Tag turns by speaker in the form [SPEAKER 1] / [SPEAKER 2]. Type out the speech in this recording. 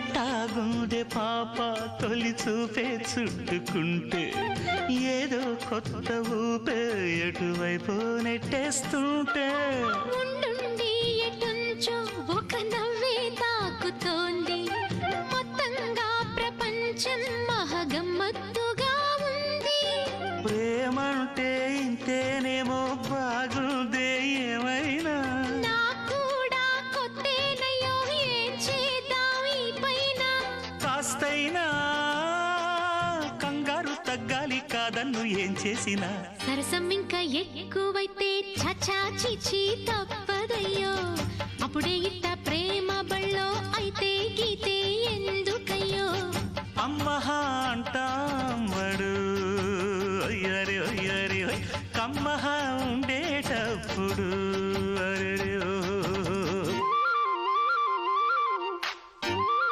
[SPEAKER 1] ఎట్టాగుండే పాప తొలి చూపే చుట్టుకుంటే ఏదో కొత్త ఊపే ఎటువైపు నెట్టేస్తుంటే
[SPEAKER 2] ఉండుండి ఎటుంచో ఒక నవ్వే తాకుతోంది మొత్తంగా ప్రపంచం మహగమ్మత్తుగా ఉంది
[SPEAKER 1] ప్రేమంటే ఇంతేనేమో బాగుందే ఏమైనా కాస్తైనా కంగారు తగ్గాలి కాదన్ను ఏం చేసినా
[SPEAKER 2] సరసం ఇంకా ఎక్కువైతే చచా చిచి తప్పదయ్యో అప్పుడే ఇట్ట ప్రేమ బళ్ళో